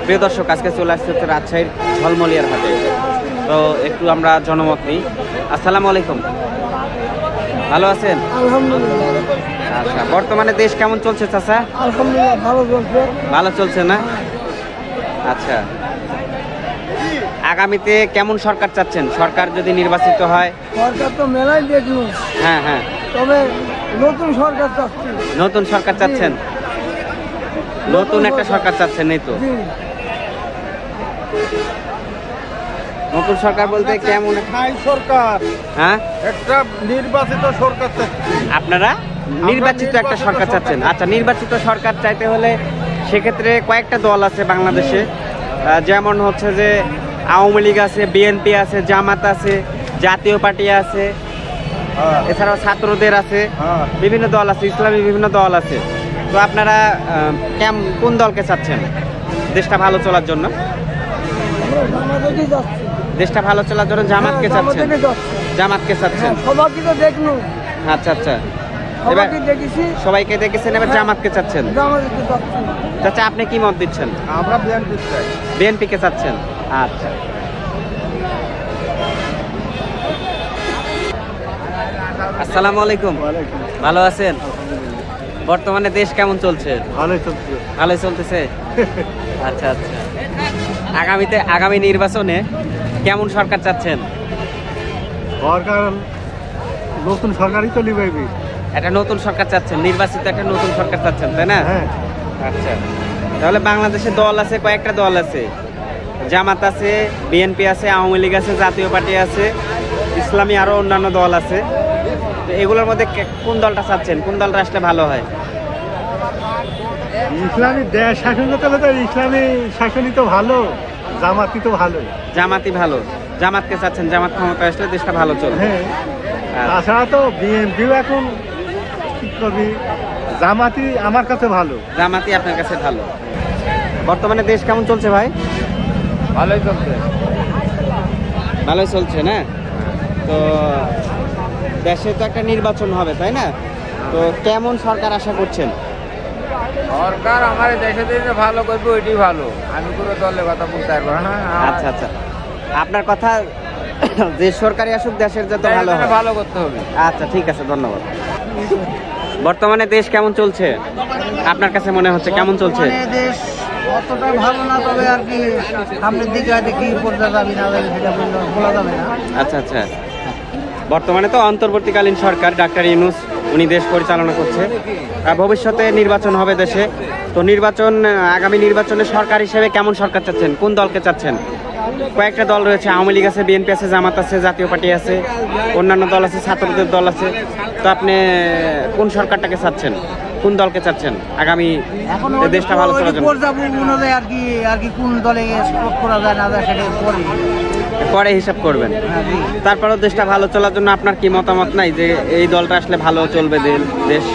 প্রিয় দর্শক, আজকে চলে আসছে হচ্ছে রাজশাহীর ঝলমলিয়ার হাটে। তো একটু আমরা জনমত নিই। আসসালামু আলাইকুম, ভালো আছেন? আলহামদুলিল্লাহ। আচ্ছা, বর্তমানে দেশ কেমন চলছে চাচা? আলহামদুলিল্লাহ, ভালো চলছে। ভালো চলছে না? আচ্ছা, আগামীতে কেমন সরকার চাচ্ছেন? সরকার যদি নির্বাচিত হয়? সরকার তো মেলাই দেখলো, হ্যাঁ হ্যাঁ, তবে নতুন সরকার চাচ্ছি। নতুন সরকার চাচ্ছেন? নতুন একটা সরকার চাচ্ছেন, এই তো। জি, নতুন সরকার বলতে কেমন? সরকার, হ্যাঁ, একটা নির্বাচিত সরকার আপনারা নির্বাচিত একটা সরকার চাচ্ছেন। আচ্ছা, নির্বাচিত সরকার চাইতে হলে সেক্ষেত্রে কয়েকটা দল আছে বাংলাদেশে, যেমন হচ্ছে যে আওয়ামী লীগ আছে, বিএনপি আছে, জামাত আছে, জাতীয় পার্টি আছে, এছাড়াও ছাত্রদের আছে, বিভিন্ন দল আছে, ইসলামী বিভিন্ন দল আছে। তো আপনারা কোন দলকে চাচ্ছেন দেশটা ভালো চলার জন্য? আমরা জামাতেই যাচ্ছি। দেশটা ভালো চলার জন্য জামাতকে চাচ্ছেন? জামাতেই যাচ্ছি। জামাতকে চাচ্ছেন? সবাইকে তো দেখলো, আচ্ছা আচ্ছা, এবার সবাইকে দেখেছি, সবাইকে দেখেছেন, এবার জামাতকে চাচ্ছেন। জামাতেই যাচ্ছি। চাচা, আপনি কি মত দিচ্ছেন? আমরা বিএনপি চাই। বিএনপি কে চাচ্ছেন? আচ্ছা, আসসালামু আলাইকুম, ভালো আছেন? বর্তমানে দেশ কেমন চলছে? ভালোই চলছে। ভালোই চলতেছে। আচ্ছা আচ্ছা, আগামী নির্বাচনে কেমন সরকার চাচ্ছেন? সরকার নতুন সরকারই তো নিবাইবি। একটা নতুন সরকার চাচ্ছেন, নির্বাচিত একটা নতুন সরকার চাচ্ছেন, তাই না? হ্যাঁ, আচ্ছা, তাহলে বাংলাদেশে দল আছে, কয়েকটা দল আছে, জামাত আছে, বিএনপি আছে, আওয়ামী লীগ আছে, জাতীয় পার্টি আছে, ইসলামী আরো অন্যান্য দল আছে। তো এগুলোর মধ্যে কোন দলটা চাচ্ছেন? কোন দলটা আসলে ভালো হয়? ইসলামী দেশ শাসন করতে হলে তো ইসলামী শাসনই তো ভালো, জামাতি তো ভালোই। জামাতই ভালো। জামাতকে চাচ্ছেন? জামাত ক্ষমতা আসলে দেশটা ভালো চলবে। হ্যাঁ, আচ্ছা। তাছাড়া তো বিএনপিও এখন কি করবি, জামাতি আমার কাছে ভালো। জামাতই আপনার কাছে ভালো। বর্তমানে দেশ কেমন চলছে ভাই? ভালোই চলছে। ভালোই চলছে না? তো দেশে তো একটা নির্বাচন হবে, তাই না? তো কেমন সরকার আশা করছেন? সরকার আমার দেশে দেশে ভালো করবে, ওইটাই ভালো। আমি কোনো দলের কথা বলতে পারবো না। আচ্ছা আচ্ছা, আপনার কথা যে সরকারি আসুক দেশের যাতে ভালো হয়। ভালো করতে হবে। আচ্ছা, ঠিক আছে, ধন্যবাদ। বর্তমানে দেশ কেমন চলছে আপনার কাছে মনে হচ্ছে? কেমন চলছে? দেশ অতটা ভালো না, তবে আর কি সামনের দিকে হয়তো কি পর্যা যাবে না যাবে সেটা বলা যাবে না। আচ্ছা আচ্ছা, বর্তমানে তো অন্তর্বর্তীকালীন সরকার, ডাক্তার ইউনূস উনি দেশ পরিচালনা করছে। ভবিষ্যতে নির্বাচন হবে দেশে। তো আগামী নির্বাচনে সরকার হিসেবে কেমন সরকার চাচ্ছেন? কোন দলকে চাচ্ছেন? কয়েকটা দল রয়েছে, আওয়ামী লীগ আছে, বিএনপি আছে, জামাত আছে, জাতীয় পার্টি আছে, অন্যান্য দল আছে, ছাত্রদের দল আছে। তো আপনি কোন সরকারটাকে চাচ্ছেন? কোন দলকে চাচ্ছেন আগামী দেশটা ভালো চলার জন্য? আর কি কোন দলে সাপোর্ট করা যায় না যায় সেটা পরে হিসাব করবেন। তারপরেও দেশটা ভালো চলার জন্য আপনার কি মতামত নাই যে এই দলটা আসলে ভালো চলবে দেশ?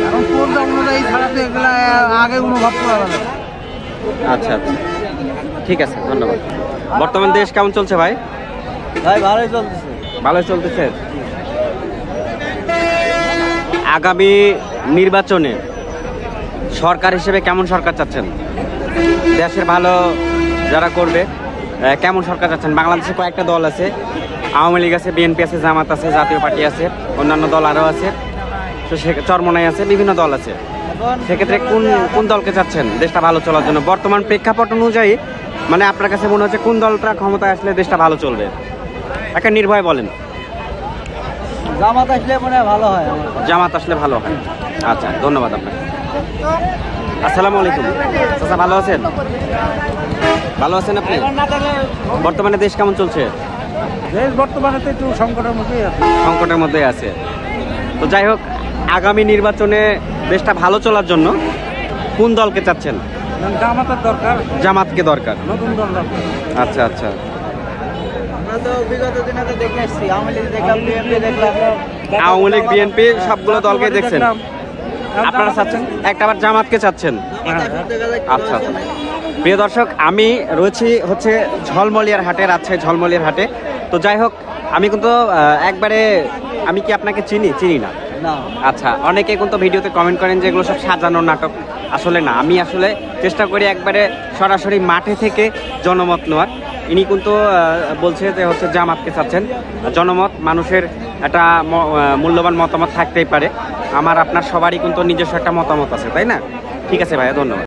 এখন পর্যা অনুযায়ী ছাড়া তো এগুলা আগে অনুভব করা যাবে। আচ্ছা আচ্ছা, ঠিক আছে, ধন্যবাদ। বর্তমান দেশ কেমন চলছে ভাই? ভাই ভালোই চলতেছে। ভালোই চলতেছে। আগামী নির্বাচনে সরকার হিসেবে কেমন সরকার চাচ্ছেন? দেশের ভালো যারা করবে কেমন সরকার চাচ্ছেন? বাংলাদেশে কয়েকটা দল আছে, আওয়ামী লীগ আছে, বিএনপি আছে, জামাত আছে, জাতীয় পার্টি আছে, অন্যান্য দল আরও আছে, তো চরমনাই আছে, বিভিন্ন দল আছে। সেক্ষেত্রে কোন দলকে চাচ্ছেন দেশটা ভালো চলার জন্য? বর্তমান প্রেক্ষাপট অনুযায়ী মানে আপনার কাছে মনে হচ্ছে কোন দলটা ক্ষমতায় আসলে দেশটা ভালো চলবে? একটা নির্ভয় বলেন। জামাত আসলে মনে হয় ভালো হয়। জামাত আসলে ভালো হয়। আচ্ছা, ধন্যবাদ আপনাকে। আসসালামু আলাইকুম, চাচা ভালো আছেন? ভালো আছেন আপনি? বর্তমানে দেশ কেমন চলছে? দেশ বর্তমানে তো একটু সংকটের মধ্যেই আছে। সংকটের মধ্যে আছে। তো যাই হোক, আগামী নির্বাচনে দেশটা ভালো চলার জন্য কোন দলকে চাচ্ছেন? জামাতের দরকার, জামাতকে দরকার। নতুন দল দরকার। আচ্ছা আচ্ছা, আমরা তো বিগত দিনে তো দেখে আসছি, আওয়ামী লীগ দেখলাম, বিএনপি দেখলাম, আওয়ামী লীগ, বিএনপি সবগুলো দলকে দেখছেন। আপনারা চাচ্ছেন একটা আবার জামাতকে চাচ্ছেন? আচ্ছা আচ্ছা, প্রিয় দর্শক, আমি রয়েছি হচ্ছে ঝলমলিয়ার হাটে, রাজশাহী ঝলমলিয়ার হাটে। তো যাই হোক, আমি কিন্তু আমি কি আপনাকে চিনি না? না। আচ্ছা, অনেকে কিন্তু ভিডিওতে কমেন্ট করেন যে এগুলো সব সাজানো নাটক। আসলে না, আমি আসলে চেষ্টা করি একবারে সরাসরি মাঠে থেকে জনমত নেওয়ার। ইনি কিন্তু বলছে যে হচ্ছে জামাতকে চাচ্ছেন। জনমত মানুষের একটা মূল্যবান মতামত থাকতেই পারে, আমার আপনার সবারই কিন্তু নিজস্ব একটা মতামত আছে, তাই না? ঠিক আছে ভাইয়া, ধন্যবাদ।